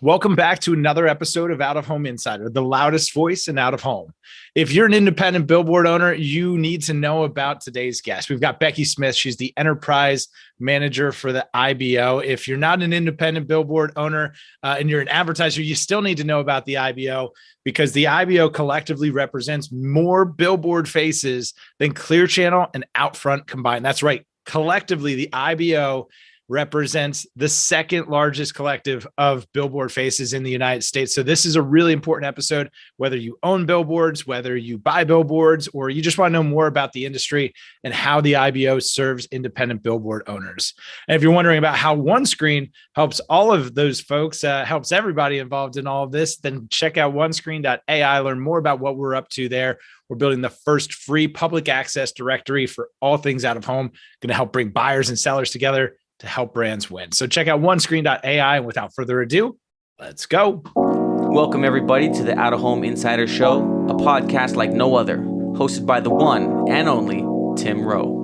Welcome back to another episode of Out of Home Insider, the loudest voice in out of home. If you're an independent billboard owner, you need to know about today's guest. We've got Becky Smith. She's the enterprise manager for the IBO. If you're not an independent billboard owner and you're an advertiser, you still need to know about the IBO because the IBO collectively represents more billboard faces than Clear Channel and Outfront combined. That's right. Collectively, the IBO represents the second largest collective of billboard faces in the United States. So this is a really important episode, whether you own billboards, whether you buy billboards, or you just want to know more about the industry and how the IBO serves independent billboard owners. And if you're wondering about how OneScreen helps all of those folks, helps everybody involved in all of this, then check out onescreen.ai, learn more about what we're up to there. We're building the first free public access directory for all things out of home, going to help bring buyers and sellers together to help brands win. So check out onescreen.ai. And without further ado, let's go. Welcome everybody to the Out of Home Insider Show, a podcast like no other, hosted by the one and only Tim Rowe.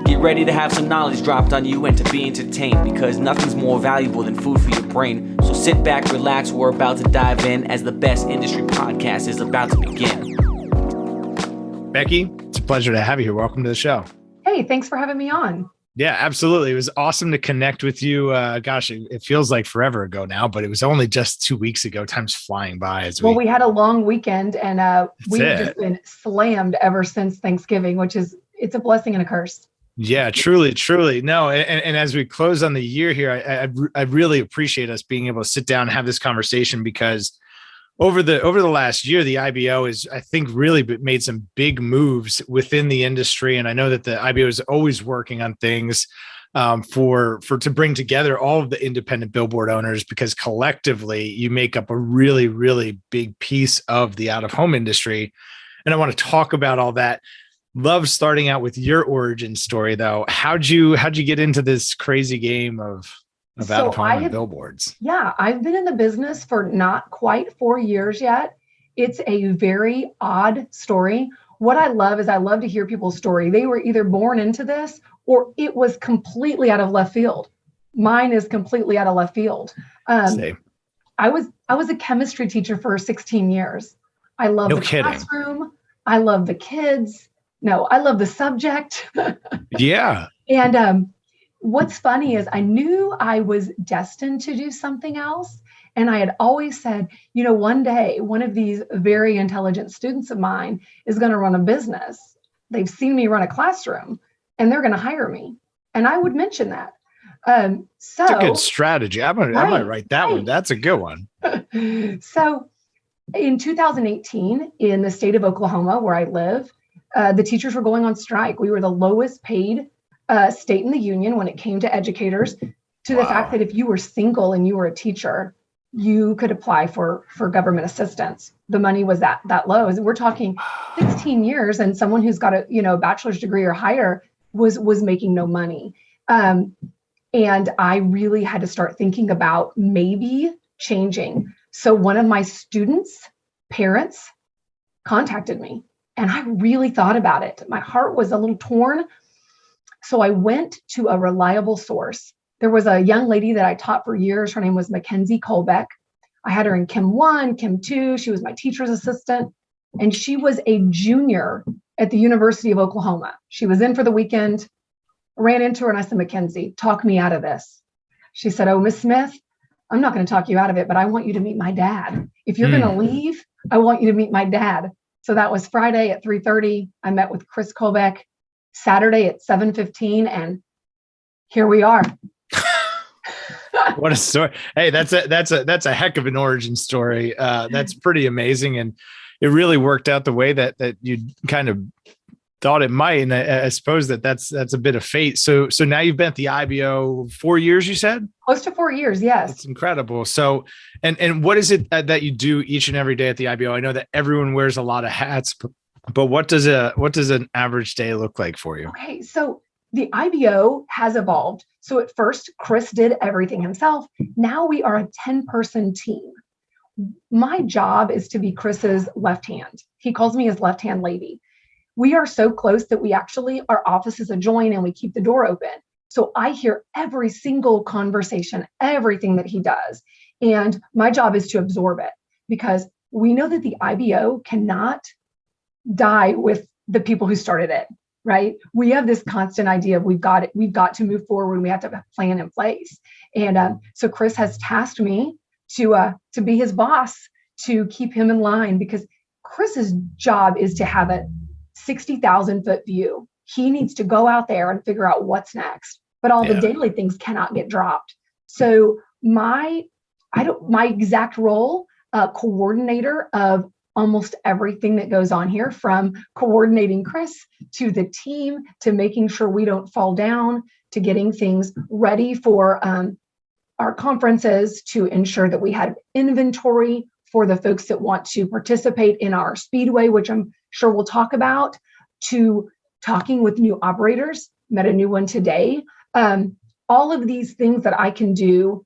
Get ready to have some knowledge dropped on you and to be entertained, because nothing's more valuable than food for your brain. So sit back, relax, we're about to dive in as the best industry podcast is about to begin. Becky, it's a pleasure to have you here. Welcome to the show. Hey, thanks for having me on. Yeah, absolutely. It was awesome to connect with you. Gosh, it feels like forever ago now, but it was only just 2 weeks ago. Time's flying by. We had a long weekend and we've just been slammed ever since Thanksgiving, it's a blessing and a curse. Yeah, truly. No. And as we close on the year here, I really appreciate us being able to sit down and have this conversation, because over the last year, the IBO is, I think, really made some big moves within the industry. And I know that the IBO is always working on things to bring together all of the independent billboard owners, because collectively you make up a really, really big piece of the out of home industry. And I want to talk about all that. Love starting out with your origin story, though. How'd you get into this crazy game of out of home and billboards? Yeah, I've been in the business for not quite 4 years yet. It's a very odd story. What I love is I love to hear people's story. They were either born into this or it was completely out of left field. Mine is completely out of left field. I was a chemistry teacher for 16 years. I love the classroom. I love the kids. No, I love the subject. Yeah. And what's funny is I knew I was destined to do something else. And I had always said, one day, one of these very intelligent students of mine is going to run a business. They've seen me run a classroom and they're going to hire me. And I would mention that. It's a good strategy. I might write that one. That's a good one. So in 2018, in the state of Oklahoma, where I live, the teachers were going on strike. We were the lowest paid state in the union when it came to educators, to the fact that if you were single and you were a teacher, you could apply for government assistance. The money was that low. We're talking 16 years, and someone who's got a bachelor's degree or higher was making no money. And I really had to start thinking about maybe changing. So one of my students' parents contacted me, and I really thought about it. My heart was a little torn. So I went to a reliable source. There was a young lady that I taught for years. Her name was Mackenzie Colbeck. I had her in Chem 1, Chem 2. She was my teacher's assistant. And she was a junior at the University of Oklahoma. She was in for the weekend. I ran into her and I said, Mackenzie, talk me out of this. She said, oh, Miss Smith, I'm not going to talk you out of it, but I want you to meet my dad. If you're going to leave, I want you to meet my dad. So that was Friday at 3:30. I met with Chris Colbeck. Saturday at 7:15, and here we are. What a story! Hey, that's a heck of an origin story. That's pretty amazing, and it really worked out the way that you kind of thought it might. And I suppose that's a bit of fate. So now you've been at the IBO 4 years, you said? Close to 4 years, yes. It's incredible. So, and what is it that you do each and every day at the IBO? I know that everyone wears a lot of hats, but what does an average day look like for you? Okay, so the IBO has evolved. So at first, Chris did everything himself. Now we are a 10-person team. My job is to be Chris's left hand. He calls me his left-hand lady. We are so close that our offices adjoin and we keep the door open. So I hear every single conversation, everything that he does. And my job is to absorb it, because we know that the IBO cannot die with the people who started it, right? We have this constant idea of we've got to move forward, and we have to have a plan in place. And so Chris has tasked me to be his boss, to keep him in line, because Chris's job is to have a 60,000 foot view. He needs to go out there and figure out what's next, but all the daily things cannot get dropped. So my exact role, coordinator of almost everything that goes on here, from coordinating Chris to the team, to making sure we don't fall down, to getting things ready for our conferences, to ensure that we had inventory for the folks that want to participate in our Speedway, which I'm sure we'll talk about, to talking with new operators. Met a new one today. All of these things that I can do,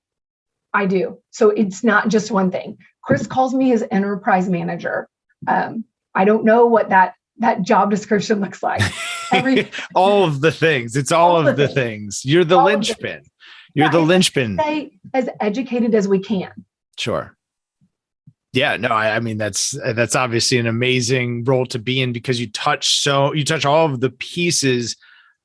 I do. So it's not just one thing. Chris calls me his enterprise manager. I don't know what that job description looks like. All of the things. It's all of the things. You're the linchpin. You're the linchpin. Stay as educated as we can. Sure. Yeah, no, I mean, that's obviously an amazing role to be in, because you touch all of the pieces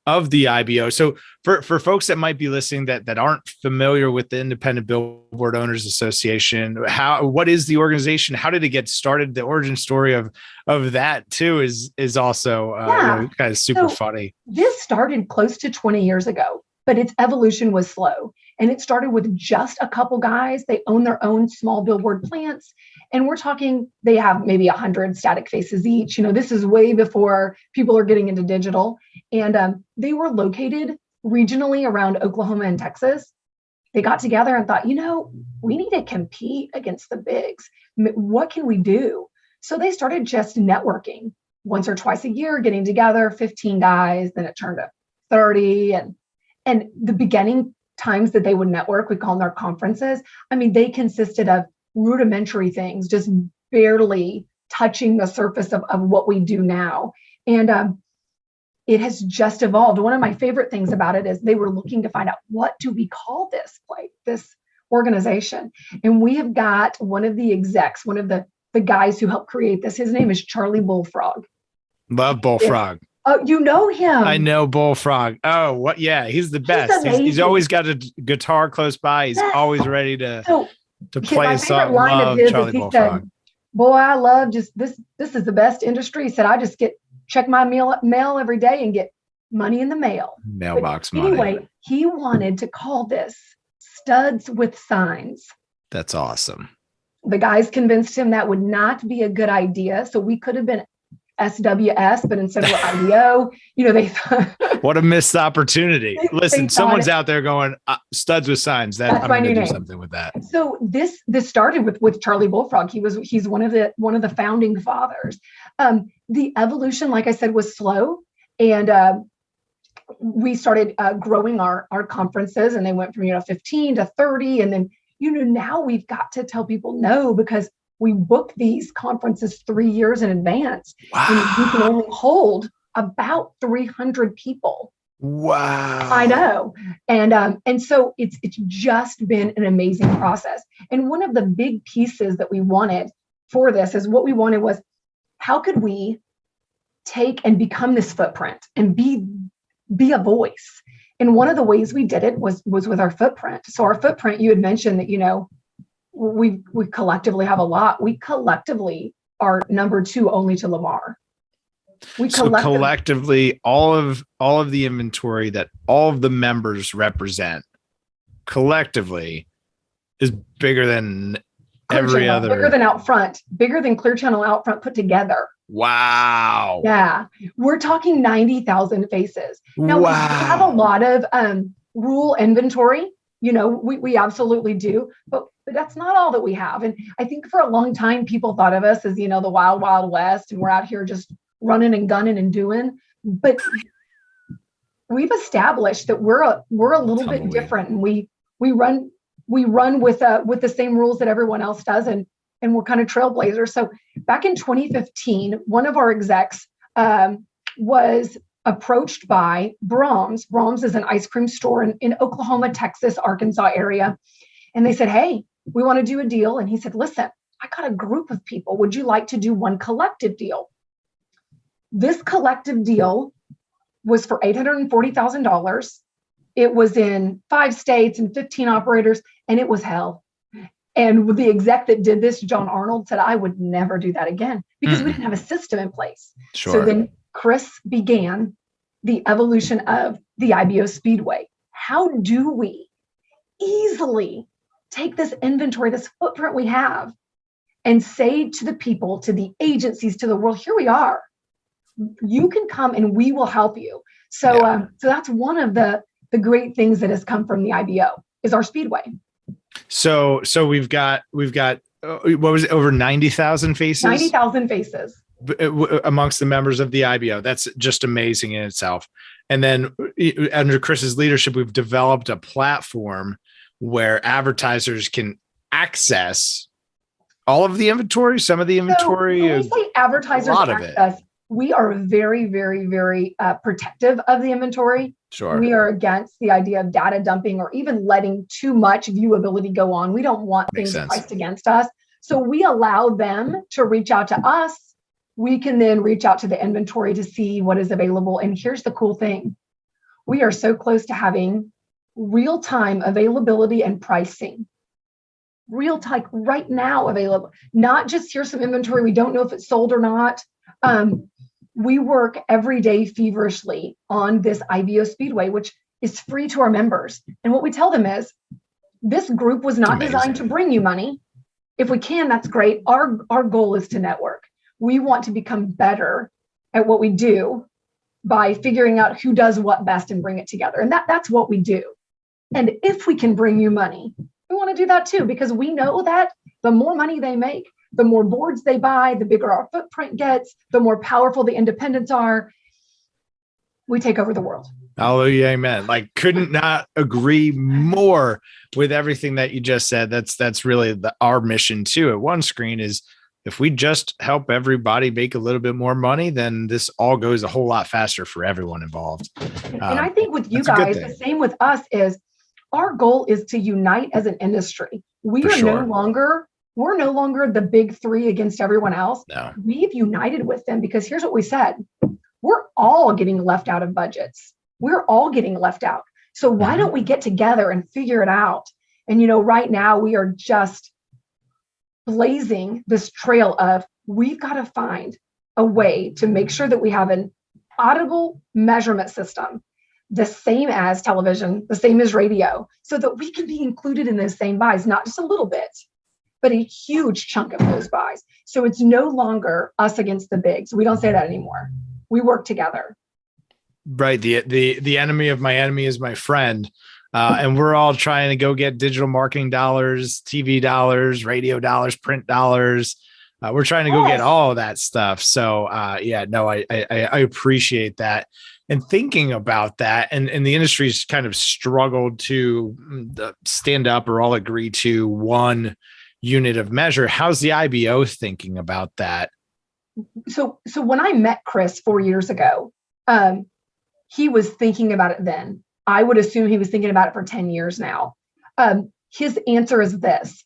of the IBO. So for folks that might be listening that aren't familiar with the Independent Billboard Owners Association, what is the organization? How did it get started? The origin story of that too is also kind of super funny. This started close to 20 years ago, but its evolution was slow. And it started with just a couple guys. They own their own small billboard plants. And we're talking, they have maybe 100 static faces each. This is way before people are getting into digital. And they were located regionally around Oklahoma and Texas. They got together and thought, we need to compete against the bigs. What can we do? So they started just networking once or twice a year, getting together, 15 guys. Then it turned to 30. And the beginning times that they would network, we call them their conferences. I mean, they consisted of rudimentary things, just barely touching the surface of what we do now. And it has just evolved. One of my favorite things about it is they were looking to find out, what do we call this organization? And we have got one of the execs, one of the guys who helped create this. His name is Charlie Bullfrog. Love Bullfrog. Oh, you know him. I know Bullfrog. Oh, what? Yeah, he's the best. He's always got a guitar close by. He's always ready to play a song. Love Charlie Bullfrog. Said, boy, I love just this. This is the best industry. He said, I just check my mail every day and get money in the mail. Mailbox money. Anyway, he wanted to call this Studs with Signs. That's awesome. The guys convinced him that would not be a good idea. So we could have been SWS, but instead of IBO, they thought, what a missed opportunity. Listen, someone's out there going, Studs with Signs. That I'm going to do something with that. So this started with Charlie Bullfrog. He's one of the founding fathers. The evolution, like I said, was slow, and we started growing our conferences, and they went from 15 to 30, and then now we've got to tell people no, because we book these conferences 3 years in advance. Wow. And we can only hold about 300 people. Wow. I know. And so it's just been an amazing process. And one of the big pieces that we wanted for this is what we wanted was, how could we take and become this footprint and be a voice? And one of the ways we did it was with our footprint. So our footprint, you had mentioned that, we collectively have a lot. We collectively are number 2 only to Lamar. So collectively, all of the inventory that all of the members represent collectively is bigger than every other. Bigger than Outfront, bigger than Clear Channel Outfront put together. Wow. Yeah. We're talking 90,000 faces. Now, we have a lot of rural inventory. We absolutely do, but that's not all that we have. And I think for a long time, people thought of us as, the wild, wild west, and we're out here just running and gunning and doing. But we've established that we're a little bit different, and we run with the same rules that everyone else does, and we're kind of trailblazers. So back in 2015, one of our execs was approached by Brahms. Brahms is an ice cream store in Oklahoma, Texas, Arkansas area. And they said, hey, we want to do a deal. And he said, listen, I got a group of people. Would you like to do one collective deal? This collective deal was for $840,000. It was in 5 states and 15 operators, and it was hell. And the exec that did this, John Arnold, said, I would never do that again because we didn't have a system in place. Sure. So then Chris began the evolution of the IBO Speedway. How do we easily take this inventory, this footprint we have, and say to the people, to the agencies, to the world, here we are. You can come and we will help you. So, so that's one of the great things that has come from the IBO is our Speedway. So we've got what was it, over 90,000 faces? 90,000 faces amongst the members of the IBO. That's just amazing in itself. And then under Chris's leadership, we've developed a platform where advertisers can access all of the inventory, some of the inventory. So when we say advertisers a lot access, we are very, very, very protective of the inventory. Sure. We are against the idea of data dumping or even letting too much viewability go on. We don't want things priced against us. So we allow them to reach out to us. We can then reach out to the inventory to see what is available. And here's the cool thing. We are so close to having real-time availability and pricing. Real-time right now available. Not just here's some inventory. We don't know if it's sold or not. We work every day feverishly on this IBO Speedway, which is free to our members. And what we tell them is, this group was not designed to bring you money. If we can, that's great. Our goal is to network. We want to become better at what we do by figuring out who does what best and bring it together. And that's what we do. And if we can bring you money, we want to do that too, because we know that the more money they make, the more boards they buy, the bigger our footprint gets, the more powerful the independents are. We take over the world. Hallelujah, amen. Like, couldn't not agree more with everything that you just said. That's really our mission too. At One Screen is, if we just help everybody make a little bit more money, then this all goes a whole lot faster for everyone involved. And I think with you guys, the same with us is our goal is to unite as an industry. We're no longer the big three against everyone else. No. We've united with them because here's what we said. We're all getting left out of budgets. We're all getting left out. So why don't we get together and figure it out? And, right now we are just blazing this trail of, we've got to find a way to make sure that we have an auditable measurement system, the same as television, the same as radio, so that we can be included in those same buys, not just a little bit, but a huge chunk of those buys. So it's no longer us against the bigs. We don't say that anymore. We work together. Right. The enemy of my enemy is my friend. And we're all trying to go get digital marketing dollars, TV dollars, radio dollars, print dollars. We're trying to go get all of that stuff. So I appreciate that. And thinking about that, and the industry's kind of struggled to stand up or all agree to one unit of measure. How's the IBO thinking about that? So when I met Chris 4 years ago, he was thinking about it then. I would assume he was thinking about it for 10 years now. His answer is this.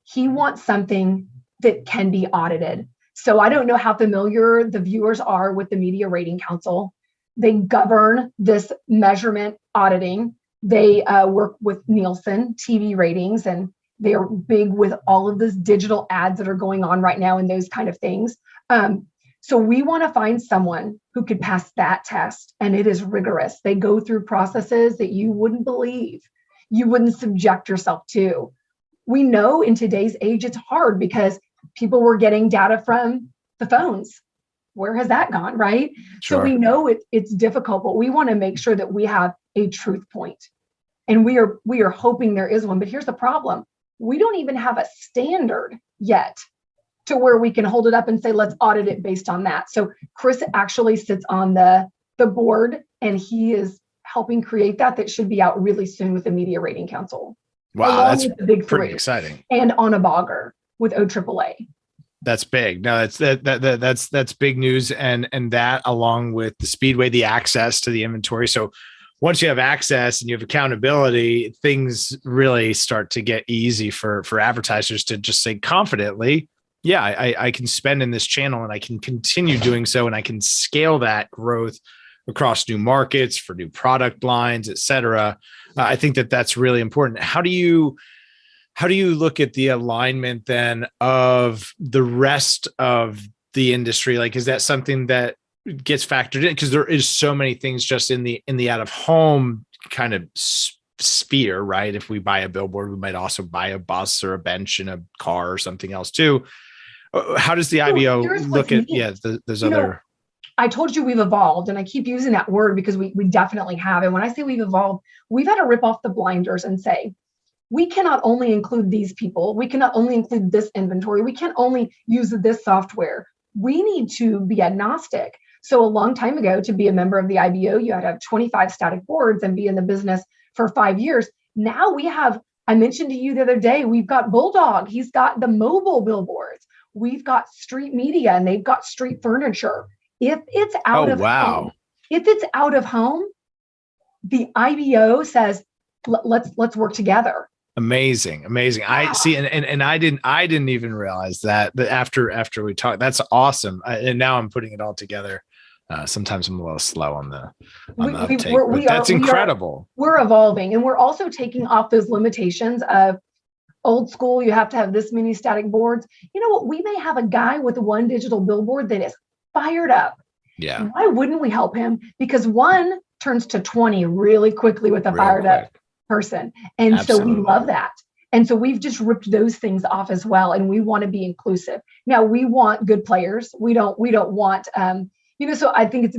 He wants something that can be audited. So I don't know how familiar the viewers are with the Media Rating Council. They govern this measurement auditing. They work with Nielsen TV ratings, and they are big with all of this digital ads that are going on right now and those kind of things. So we want to find someone who could pass that test, and it is rigorous. They go through processes that you wouldn't believe, you wouldn't subject yourself to. We know in today's age, it's hard because people were getting data from the phones. Where has that gone, right? Sure. So we know it's difficult, but we want to make sure that we have a truth point. And we are hoping there is one, but here's the problem. We don't even have a standard yet to where we can hold it up and say, let's audit it based on that. So Chris actually sits on the board, and he is helping create that should be out really soon with the Media Rating Council. Wow, that's the big pretty three, exciting. and on a bogger with OAAA. That's big. No, that's big news. And that, along with the Speedway, the access to the inventory. So once you have access and you have accountability, things really start to get easy for advertisers to just say confidently, yeah, I can spend in this channel and I can continue doing so. And I can scale that growth across new markets for new product lines, et cetera. I think that's really important. How do you look at the alignment then of the rest of the industry? Like, is that something that gets factored in? Because there is so many things just in the out of home kind of sphere, right? If we buy a billboard, we might also buy a bus or a bench and a car or something else too. How does the IBO look at those other? I told you we've evolved, and I keep using that word because we definitely have. And when I say we've evolved, we've had to rip off the blinders and say, we cannot only include these people. We cannot only include this inventory. We can't only use this software. We need to be agnostic. So a long time ago, to be a member of the IBO, you had to have 25 static boards and be in the business for 5 years. Now we have, I mentioned to you the other day, we've got Bulldog. He's got the mobile billboards. We've got street media, and they've got street furniture. If it's out of home, if it's out of home, the IBO says, let's work together. Amazing. Wow. I see. And I didn't even realize that, but after we talked, that's awesome. And now I'm putting it all together. Sometimes I'm a little slow on the uptake, but that's incredible. We're evolving, and we're also taking off those limitations of old school. You have to have this many static boards. You know what? We may have a guy with one digital billboard that is fired up. Yeah. Why wouldn't we help him? Because one turns to 20 really quickly with a fired up person. And Absolutely. So we love that. And so we've just ripped those things off as well. And we want to be inclusive. Now we want good players. We don't want, so I think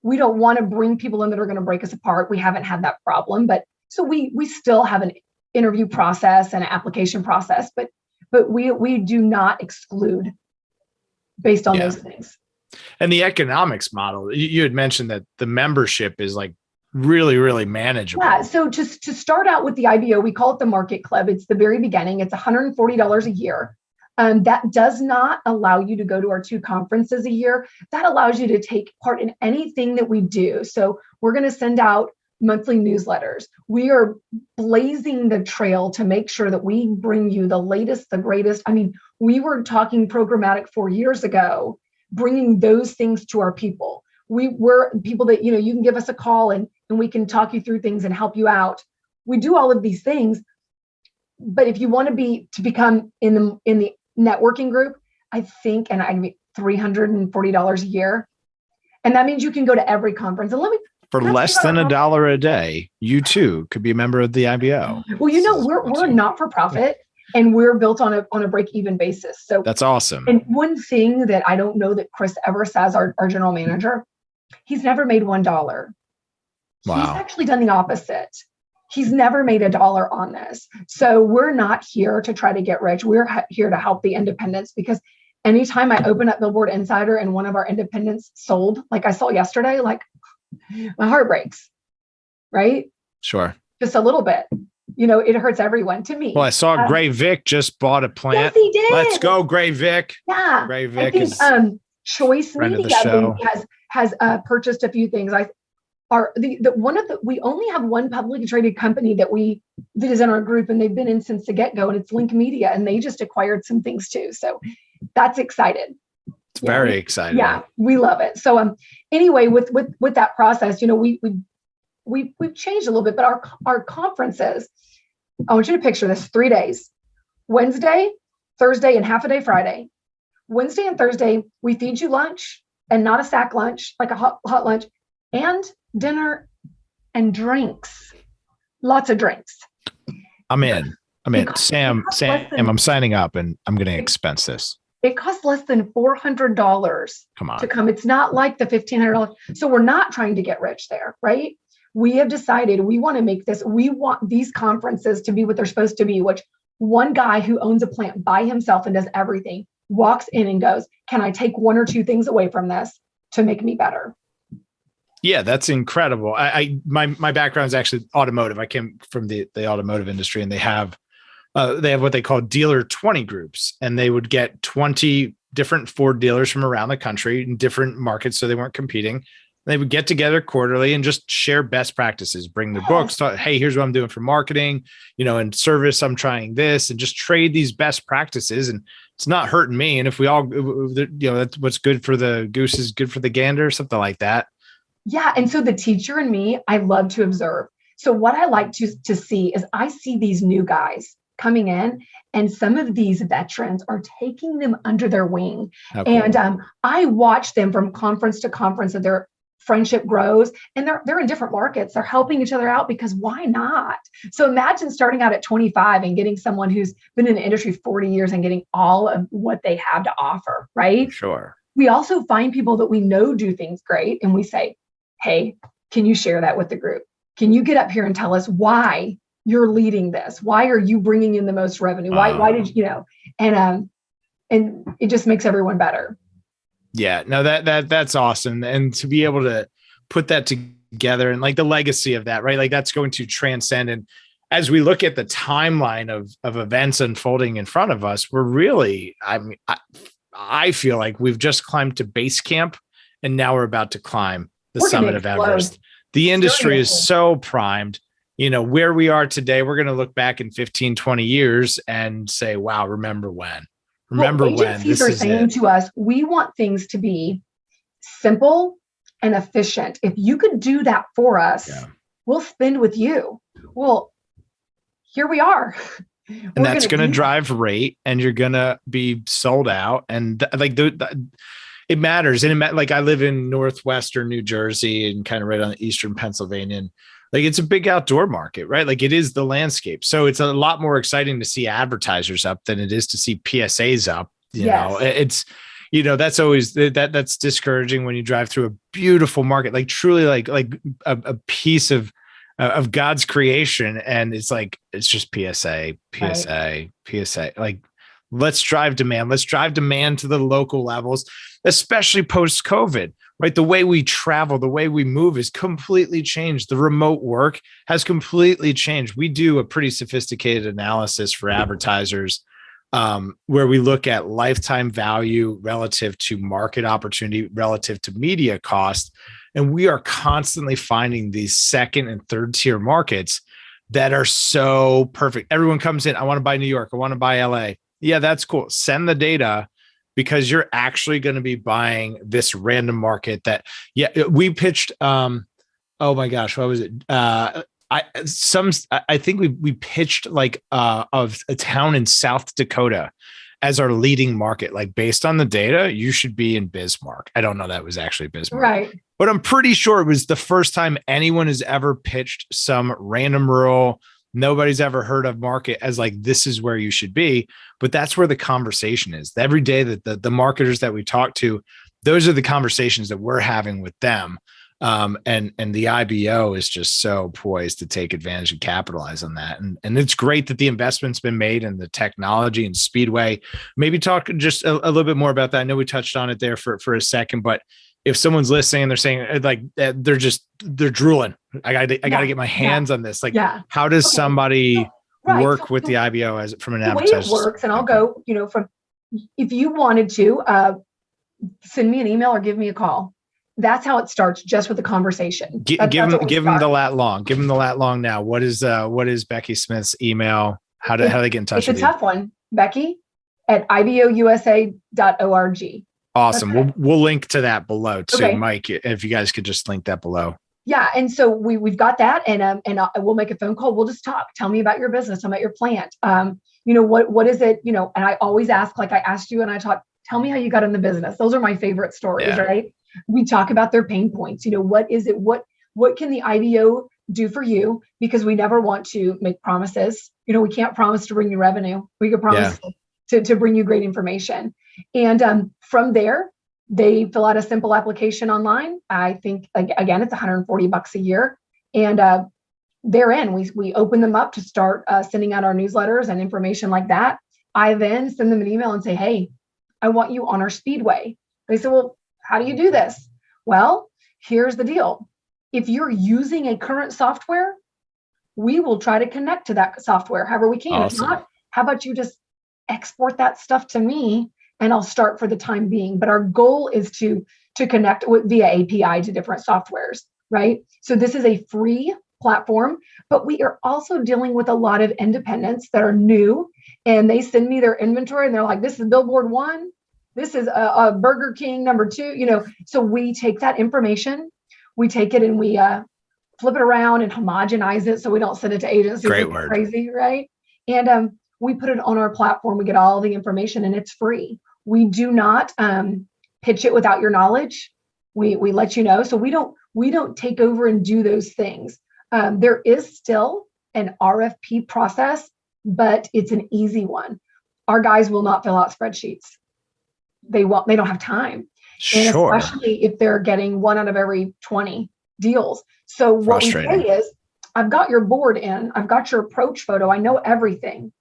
we don't want to bring people in that are going to break us apart. We haven't had that problem, but so we still have an interview process and an application process, but we do not exclude based on those things. And the economics model, you had mentioned that the membership is like really, really manageable. Yeah. So to start out with the IBO, we call it the Market Club. It's the very beginning. It's $140 a year. That does not allow you to go to our 2 conferences a year. That allows you to take part in anything that we do. So we're going to send out monthly newsletters. We are blazing the trail to make sure that we bring you the latest, the greatest. I mean, we were talking programmatic 4 years ago, bringing those things to our people. We're people that, you can give us a call and we can talk you through things and help you out. We do all of these things. But if you want to become in the networking group, I think, and I mean, $340 a year. And that means you can go to every conference. And for less than $1 a day, you too could be a member of the IBO. Well, we're not for profit, and we're built on a break-even basis. So that's awesome. And one thing that I don't know that Chris ever says, our general manager, he's never made $1. Wow. He's actually done the opposite. He's never made $1 on this. So we're not here to try to get rich. We're here to help the independents, because anytime I open up Billboard Insider and one of our independents sold, like I saw yesterday, like my heart breaks, right? Sure. Just a little bit. It hurts everyone. To me. Well, I saw Gray Vic just bought a plant. Yes, he did. Let's go, Gray Vic. Yeah. Gray Vic is Choice Media has purchased a few things. We only have one publicly traded company that is in our group, and they've been in since the get-go, and it's Link Media, and they just acquired some things too. So that's excited. It's very exciting. Yeah, we love it. So anyway, with that process, we've changed a little bit, but our conferences, I want you to picture this: 3 days, Wednesday, Thursday, and half a day Friday. Wednesday and Thursday, we feed you lunch, and not a sack lunch, like a hot lunch, and dinner and drinks, lots of drinks. I'm in. Sam, I'm signing up, and I'm going to expense this. It costs less than $400 to come. It's not like the $1,500. So we're not trying to get rich there, right? We have decided we want to make this, we want these conferences to be what they're supposed to be, which one guy who owns a plant by himself and does everything walks in and goes, can I take 1 or 2 things away from this to make me better? Yeah, that's incredible. My background is actually automotive. I came from the automotive industry, and they have they have what they call dealer 20 groups, and they would get 20 different Ford dealers from around the country in different markets. So they weren't competing. They would get together quarterly and just share best practices, bring their books, talk, hey, here's what I'm doing for marketing, and service, I'm trying this, and just trade these best practices. And it's not hurting me. And if we all, that's what's good for the goose is good for the gander, something like that. Yeah. And so the teacher and me, I love to observe. So what I like to see is I see these new guys coming in, and some of these veterans are taking them under their wing. Cool. And I watch them from conference to conference, and their friendship grows, and they're in different markets. They're helping each other out because why not? So imagine starting out at 25 and getting someone who's been in the industry 40 years and getting all of what they have to offer, right? Sure. We also find people that we know do things great, and we say, hey, can you share that with the group? Can you get up here and tell us why you're leading this? Why are you bringing in the most revenue? Why did and it just makes everyone better. Yeah, no, that's awesome. And to be able to put that together and like the legacy of that, right? Like that's going to transcend. And as we look at the timeline of events unfolding in front of us, we're really, I feel like we've just climbed to base camp, and now we're about to climb the summit of Everest. The industry is so primed. Where we are today, we're going to look back in 15, 20 years and say, wow, remember when? Agencies are saying to us, we want things to be simple and efficient. If you could do that for us, we'll spend with you. Well, here we are. And that's going to drive rate, and you're going to be sold out. And it matters. And like I live in Northwestern New Jersey and kind of right on the Eastern Pennsylvania. And like, it's a big outdoor market, right? Like it is the landscape. So it's a lot more exciting to see advertisers up than it is to see PSAs up. You know, it's, that's always that's discouraging when you drive through a beautiful market, like truly like a piece of God's creation. And it's like, it's just PSA. Like, let's drive demand. Let's drive demand to the local levels, especially post-COVID. Right. The way we travel, the way we move is completely changed. The remote work has completely changed. We do a pretty sophisticated analysis for advertisers where we look at lifetime value relative to market opportunity, relative to media cost. And we are constantly finding these second and third tier markets that are so perfect. Everyone comes in, I want to buy New York. I want to buy LA. Yeah, that's cool. Send the data, because you're actually going to be buying this random market that, we pitched. Oh my gosh, what was it? I think we pitched like of a town in South Dakota as our leading market. Like based on the data, you should be in Bismarck. I don't know that was actually Bismarck, right? But I'm pretty sure it was the first time anyone has ever pitched some random rural, nobody's ever heard of market as like, this is where you should be. But that's where the conversation is. Every day that the marketers that we talk to, those are the conversations that we're having with them. And the IBO is just so poised to take advantage and capitalize on that. And it's great that the investment's been made in the technology and Speedway. Maybe talk just a little bit more about that. I know we touched on it there for a second, but if someone's listening and they're saying like they're drooling, I got to get my hands on this. Like, how does somebody work with the IBO as from an advertiser? The way it works, and I'll go, from if you wanted to send me an email or give me a call. That's how it starts, just with the conversation. Give them the lat long. Give them the lat long now. What is Becky Smith's email? How do they get in touch with you? It's a tough one, Becky at IBOUSA.org. Awesome. We'll link to that below too, okay. Mike, if you guys could just link that below. Yeah. And so we've got that, and we'll make a phone call. We'll just talk. Tell me about your business. Tell me about your plant. What is it? And I always ask, like I asked you and I talked, tell me how you got in the business. Those are my favorite stories, right? We talk about their pain points. What is it? What can the IBO do for you? Because we never want to make promises. We can't promise to bring you revenue. We can promise to bring you great information. And from there, they fill out a simple application online. I think, again, it's $140 a year. And they're in. We open them up to start sending out our newsletters and information like that. I then send them an email and say, hey, I want you on our Speedway. They say, well, how do you do this? Well, here's the deal. If you're using a current software, we will try to connect to that software however we can. Awesome. If not, how about you just export that stuff to me and I'll start for the time being. But our goal is to connect via API to different softwares, right? So this is a free platform, but we are also dealing with a lot of independents that are new, and they send me their inventory and they're like, this is billboard 1, this is a Burger King number 2, so we take that information, we take it and we flip it around and homogenize it so we don't send it to agencies. Great word. Crazy, right? And we put it on our platform, we get all the information and it's free. We do not pitch it without your knowledge. We let you know. So we don't take over and do those things. There is still an RFP process, but it's an easy one. Our guys will not fill out spreadsheets. They don't have time. And Sure. especially if they're getting 1 out of every 20 deals. So what we say is, I've got your board in, I've got your approach photo, I know everything.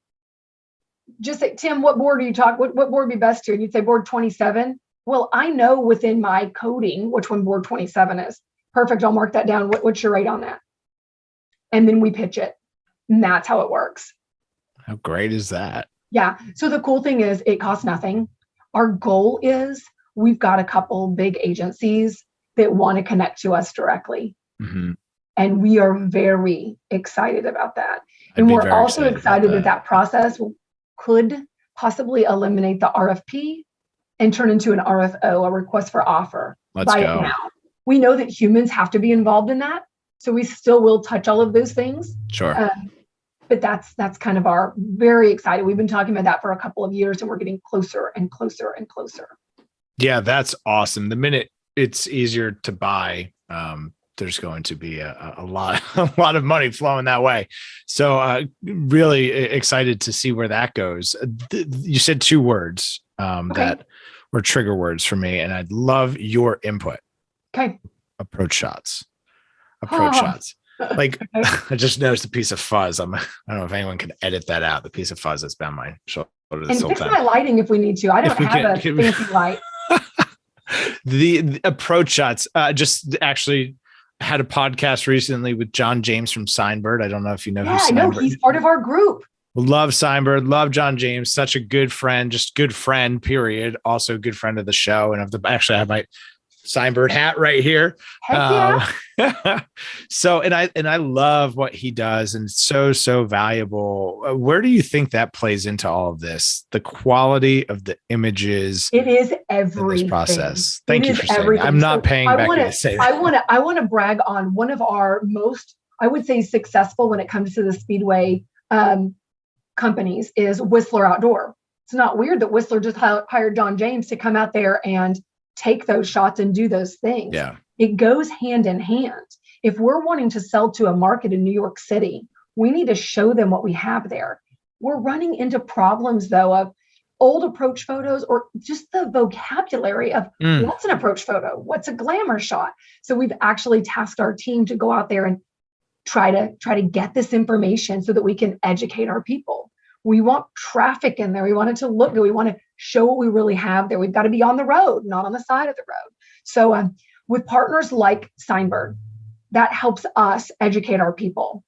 Just say, Tim, what board are you talking? What board would be best to? And you'd say board 27. Well, I know within my coding which one board 27 is. Perfect. I'll mark that down. What's your rate on that? And then we pitch it. And that's how it works. How great is that? Yeah. So the cool thing is it costs nothing. Our goal is we've got a couple big agencies that want to connect to us directly. Mm-hmm. And we are very excited about that. And we're also excited that process could possibly eliminate the RFP and turn into an RFO, a request for offer. Let's go. Now. We know that humans have to be involved in that. So we still will touch all of those things. Sure. But that's kind of our very excited. We've been talking about that for a couple of years and we're getting closer and closer and closer. Yeah, that's awesome. The minute it's easier to buy, there's going to be a lot of money flowing that way. So really excited to see where that goes. You said 2 words that were trigger words for me, and I'd love your input. Okay. Approach shots. Like I just noticed a piece of fuzz. I don't know if anyone can edit that out. The piece of fuzz that's been my shoulder this whole fix time. My lighting if we need to. I don't have a fancy light. The approach shots. Just actually had a podcast recently with John James from Signbird. I don't know if you know who Signbird. I know he's part of our group. Love Signbird, love John James, such a good friend, just good friend, period. Also a good friend of the show. And actually I have my Signbird hat right here. Heck yeah. So, and I love what he does, and so valuable. Where do you think that plays into all of this? The quality of the images. It is everything. This process. Thank you for saying that. I'm not paying Becky to say that. I want to brag on one of our most, I would say, successful when it comes to the Speedway companies is Whistler Outdoor. It's not weird that Whistler just hired John James to come out there and take those shots and do those things. Yeah. It goes hand in hand. If we're wanting to sell to a market in New York City, we need to show them what we have there. We're running into problems though of old approach photos or just the vocabulary of what's an approach photo? What's a glamour shot? So we've actually tasked our team to go out there and try to get this information so that we can educate our people. We want traffic in there. We want it to look good. We want to show what we really have there. We've got to be on the road, not on the side of the road. So with partners like Signbird, that helps us educate our people.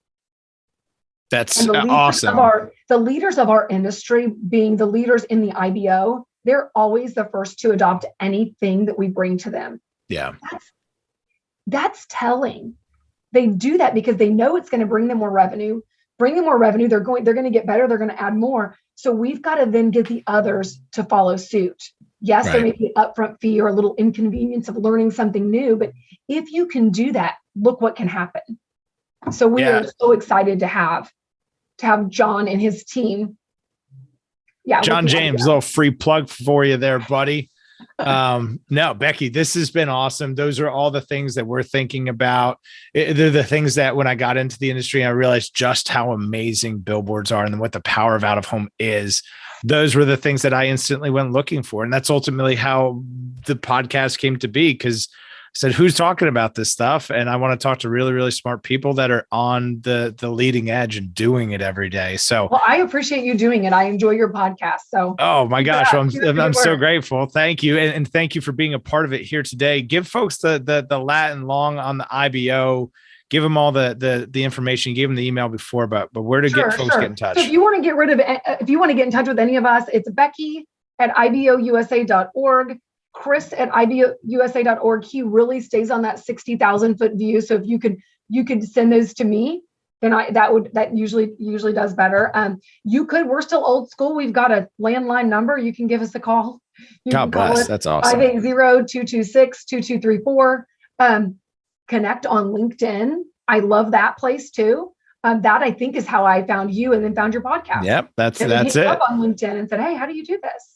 That's awesome. The leaders of our industry, being the leaders in the IBO, they're always the first to adopt anything that we bring to them. Yeah. That's telling. They do that because they know it's going to bring them more revenue. They're going to get better. They're going to add more. So we've got to then get the others to follow suit. Yes, there may be an upfront fee or a little inconvenience of learning something new, but if you can do that, look what can happen. So we are so excited to have John and his team. Yeah, John James, a little free plug for you there, buddy. No, Becky, this has been awesome. Those are all the things that we're thinking about. They're the things that when I got into the industry, I realized just how amazing billboards are and what the power of out of home is. Those were the things that I instantly went looking for. And that's ultimately how the podcast came to be, because I said, who's talking about this stuff? And I want to talk to really, really smart people that are on the leading edge and doing it every day. So, well, I appreciate you doing it. I enjoy your podcast. So, oh my gosh, I'm so grateful. Thank you. And thank you for being a part of it here today. Give folks the lat and long on the IBO. give them all the information. You gave them the email before, but where to get folks get in touch? So if you want to get in touch with any of us, it's Becky at IBOUSA.org, Chris at IBOUSA.org. He really stays on that 60,000 foot view. So if you could send those to me, then that usually does better. We're still old school. We've got a landline number. You can give us a call. God bless. That's awesome. 580-226-2234. Connect on LinkedIn. I love that place too. That I think is how I found you and then found your podcast. Yep. That's it. Up on LinkedIn and said, hey, how do you do this?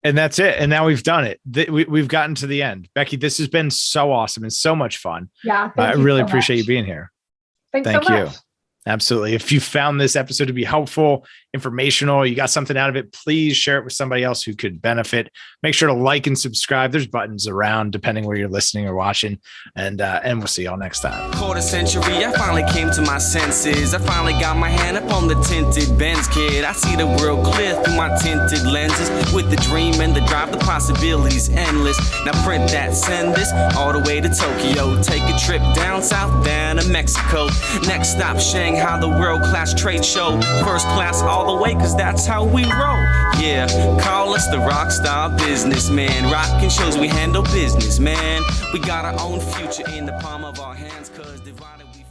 And that's it. And now we've done it. We've gotten to the end. Becky, this has been so awesome and so much fun. Yeah. I really appreciate you being here. Thank you. Much. Absolutely. If you found this episode to be helpful, informational, you got something out of it, please share it with somebody else who could benefit. Make sure to like and subscribe. There's buttons around depending where you're listening or watching. And we'll see y'all next time. Quarter century, I finally came to my senses. I finally got my hand up on the tinted Benz, kid. I see the world clear through my tinted lenses. With the dream and the drive, the possibilities endless. Now print that, send this all the way to Tokyo. Take a trip down south, down to Mexico. Next stop, Shanghai, the world-class trade show. First class all the way, cause that's how we roll. Yeah, call us the rock star businessman. Rockin' shows, we handle business, man. We got our own future in the palm of our hands, cause divided we